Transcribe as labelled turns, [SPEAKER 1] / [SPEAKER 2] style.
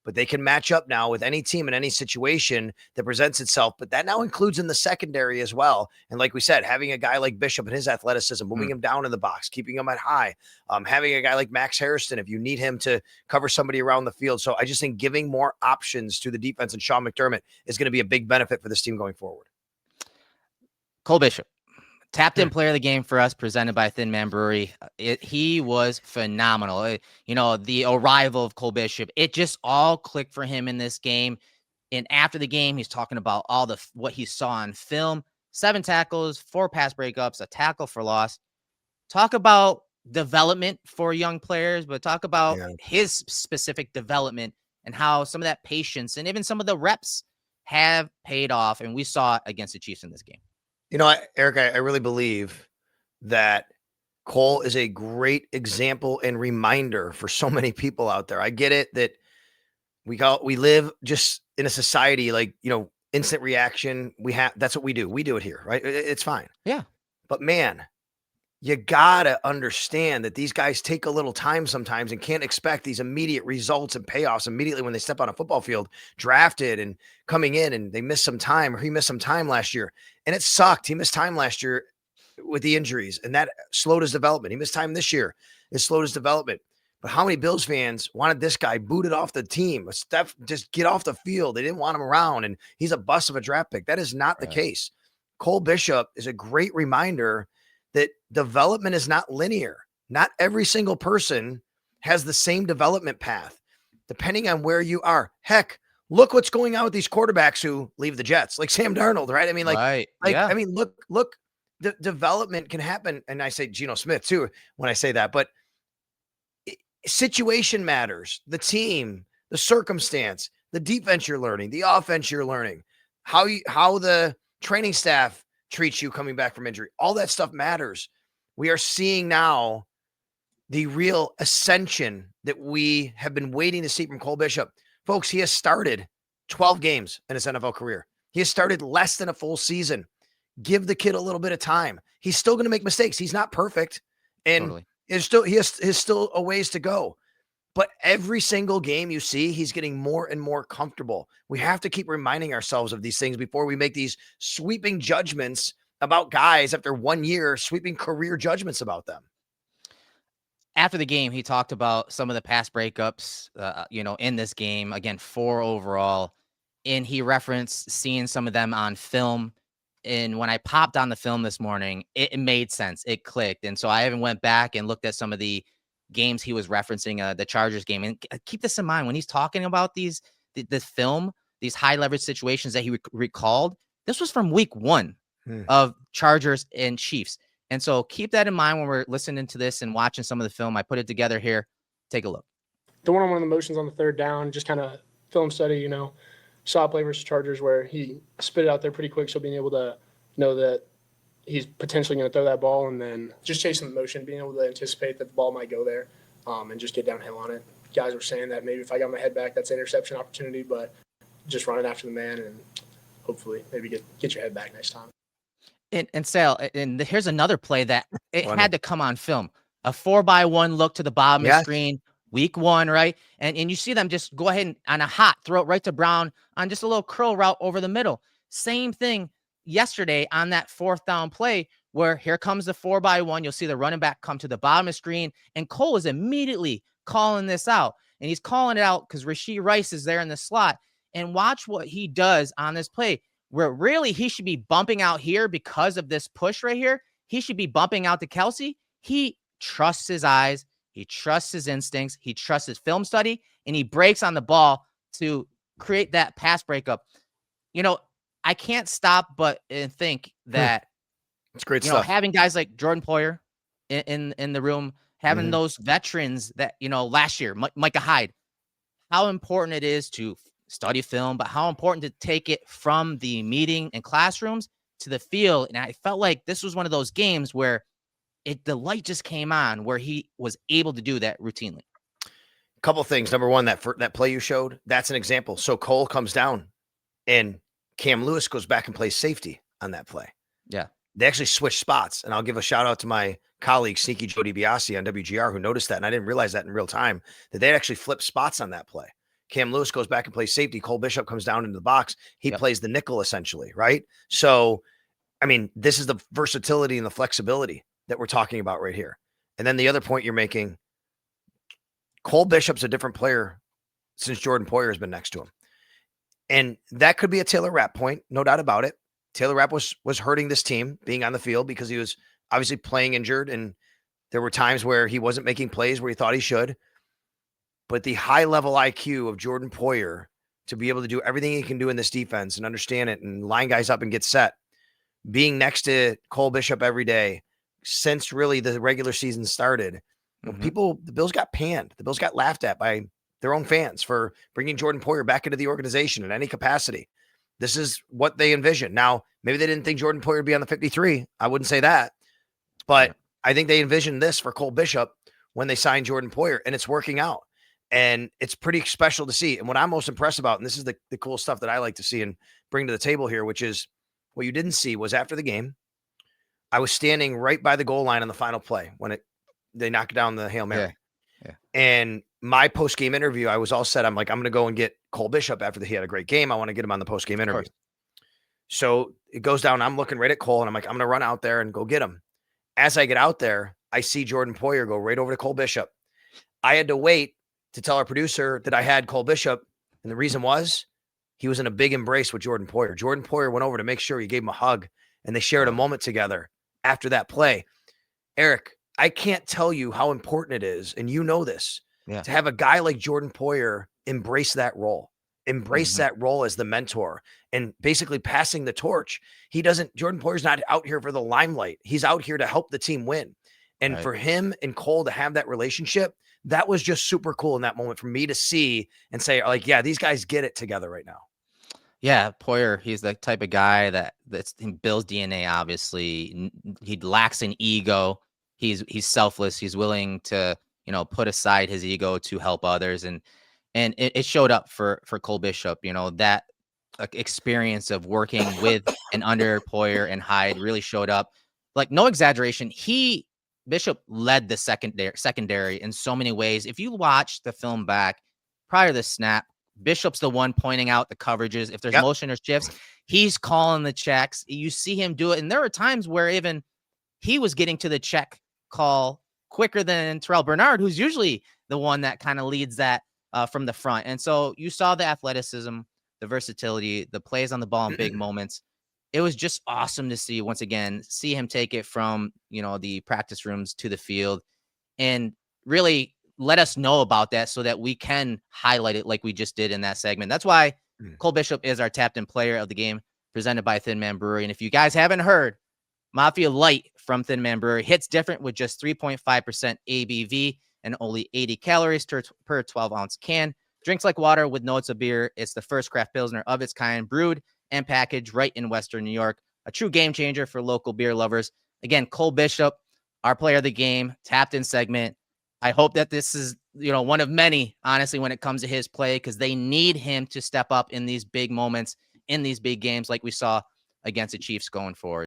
[SPEAKER 1] but they can match up now with any team in any situation that presents itself. But that now includes in the secondary as well. And like we said, having a guy like Bishop and his athleticism, moving him down in the box, keeping him at high, having a guy like Max Harrison, if you need him to cover somebody around the field. So I just think giving more options to the defense and Sean McDermott is going to be a big benefit for this team going forward.
[SPEAKER 2] Cole Bishop, tapped in player of the game for us, presented by Thin Man Brewery. He was phenomenal. The arrival of Cole Bishop, it just all clicked for him in this game. And after the game, he's talking about what he saw on film: 7 tackles, 4 pass breakups, a tackle for loss. Talk about development for young players, but talk about his specific development and how some of that patience and even some of the reps have paid off. And we saw it against the Chiefs in this game.
[SPEAKER 1] Eric, I really believe that Cole is a great example and reminder for so many people out there. I get it that we live just in a society like, instant reaction. That's what we do. We do it here, right? It's fine.
[SPEAKER 2] Yeah.
[SPEAKER 1] But man, you gotta understand that these guys take a little time sometimes and can't expect these immediate results and payoffs immediately when they step on a football field, drafted and coming in, and they miss some time, or he missed some time last year. And it sucked. He missed time last year with the injuries, and that slowed his development. He missed time this year. It slowed his development. But how many Bills fans wanted this guy booted off the team? Steph, just get off the field. They didn't want him around, and he's a bust of a draft pick. That is not the case. Cole Bishop is a great reminder that development is not linear. Not every single person has the same development path, depending on where you are. Heck, look what's going on with these quarterbacks who leave the Jets, like Sam Darnold, right? I mean, I mean, look, the development can happen. And I say Geno Smith too, when I say that, but situation matters. The team, the circumstance, the defense you're learning, the offense you're learning, how the training staff treats you coming back from injury. All that stuff matters. We are seeing now the real ascension that we have been waiting to see from Cole Bishop. Folks, he has started 12 games in his NFL career. He has started less than a full season. Give the kid a little bit of time. He's still going to make mistakes. He's not perfect. And he has still a ways to go. But every single game you see, he's getting more and more comfortable. We have to keep reminding ourselves of these things before we make these sweeping judgments about guys after 1 year, sweeping career judgments about them.
[SPEAKER 2] After the game, he talked about some of the pass breakups, in this game. Again, 4 overall. And he referenced seeing some of them on film. And when I popped on the film this morning, it made sense. It clicked. And so I even went back and looked at some of the games he was referencing, the Chargers game. And keep this in mind when he's talking about the film, these high leverage situations that he recalled. This was from week 1 of Chargers and Chiefs. And so keep that in mind when we're listening to this and watching some of the film. I put it together here. Take a look.
[SPEAKER 3] The one-on-one motions on the 3rd down, just kind of film study, saw a play versus Chargers where he spit it out there pretty quick. So being able to know that he's potentially going to throw that ball, and then just chasing the motion, being able to anticipate that the ball might go there, and just get downhill on it. Guys were saying that maybe if I got my head back, that's an interception opportunity, but just running after the man and hopefully maybe get your head back next time.
[SPEAKER 2] And Sal, and here's another play that it had to come on film. A 4x1 look to the bottom of the screen, week 1, right? And you see them just go ahead and on a hot throw it right to Brown on just a little curl route over the middle. Same thing yesterday on that 4th down play where here comes the 4x1. You'll see the running back come to the bottom of the screen, and Cole is immediately calling this out. And he's calling it out because Rashee Rice is there in the slot. And watch what he does on this play, where really he should be bumping out here because of this push right here. He should be bumping out to Kelsey. He trusts his eyes. He trusts his instincts. He trusts his film study, and he breaks on the ball to create that pass breakup. I can't stop but think that
[SPEAKER 1] it's great stuff.
[SPEAKER 2] Having guys like Jordan Poyer in the room, having those veterans that, last year, Micah Hyde, how important it is to study film, but how important to take it from the meeting and classrooms to the field. And I felt like this was one of those games where the light just came on, where he was able to do that routinely.
[SPEAKER 1] A couple of things. Number one, that play you showed, that's an example. So Cole comes down and Cam Lewis goes back and plays safety on that play.
[SPEAKER 2] Yeah.
[SPEAKER 1] They actually switched spots. And I'll give a shout out to my colleague, Sneaky Joe DiBiase on WGR, who noticed that. And I didn't realize that in real time, that they actually flipped spots on that play. Cam Lewis goes back and plays safety. Cole Bishop comes down into the box. He
[SPEAKER 2] Yep.
[SPEAKER 1] plays the nickel essentially, right? So, I mean, this is the versatility and the flexibility that we're talking about right here. And then the other point you're making, Cole Bishop's a different player since Jordan Poyer has been next to him. And that could be a Taylor Rapp point, no doubt about it. Taylor Rapp was hurting this team being on the field because he was obviously playing injured, and there were times where he wasn't making plays where he thought he should. But the high level IQ of Jordan Poyer to be able to do everything he can do in this defense and understand it and line guys up and get set, being next to Cole Bishop every day since really the regular season started, the Bills got panned. The Bills got laughed at by their own fans for bringing Jordan Poyer back into the organization in any capacity. This is what they envisioned. Now, maybe they didn't think Jordan Poyer would be on the 53. I wouldn't say that. But I think they envisioned this for Cole Bishop when they signed Jordan Poyer, and it's working out. And it's pretty special to see. And what I'm most impressed about, and this is the cool stuff that I like to see and bring to the table here, which is what you didn't see was after the game, I was standing right by the goal line on the final play when they knocked down the Hail Mary.
[SPEAKER 2] Yeah.
[SPEAKER 1] And my post-game interview, I was all set. I'm like, I'm going to go and get Cole Bishop after he had a great game. I want to get him on the post-game interview. So it goes down. I'm looking right at Cole, and I'm like, I'm going to run out there and go get him. As I get out there, I see Jordan Poyer go right over to Cole Bishop. I had to wait to tell our producer that I had Cole Bishop, and the reason was he was in a big embrace with Jordan Poyer. Jordan Poyer went over to make sure he gave him a hug, and they shared a moment together after that play. Eric, I can't tell you how important it is, and you know this, to have a guy like Jordan Poyer embrace that role, that role as the mentor, and basically passing the torch. Jordan Poyer's not out here for the limelight. He's out here to help the team win. And for him and Cole to have that relationship, that was just super cool in that moment for me to see and say, like, yeah, these guys get it together right now.
[SPEAKER 2] Yeah, Poyer, he's the type of guy that's in Bill's DNA, obviously. He lacks an ego. He's selfless. He's willing to, put aside his ego to help others. And it showed up for Cole Bishop, that experience of working with and under Poyer and Hyde really showed up. Like, no exaggeration. Bishop led the secondary in so many ways. If you watch the film back prior to the snap, Bishop's the one pointing out the coverages. If there's motion or shifts, he's calling the checks. You see him do it. And there were times where even he was getting to the check call quicker than Terrell Bernard, who's usually the one that kind of leads that from the front. And so you saw the athleticism, the versatility, the plays on the ball in big moments. It was just awesome to see, once again, see him take it from, the practice rooms to the field and really let us know about that so that we can highlight it like we just did in that segment. That's why Cole Bishop is our tapped in player of the game, presented by Thin Man Brewery. And if you guys haven't heard, Mafia Light from Thin Man Brewery hits different with just 3.5% ABV and only 80 calories per 12-ounce can. Drinks like water with notes of beer. It's the first craft Pilsner of its kind, brewed and packaged right in Western New York. A true game changer for local beer lovers. Again, Cole Bishop, our player of the game, tapped in segment. I hope that this is, one of many, honestly, when it comes to his play, because they need him to step up in these big moments, in these big games like we saw against the Chiefs going forward.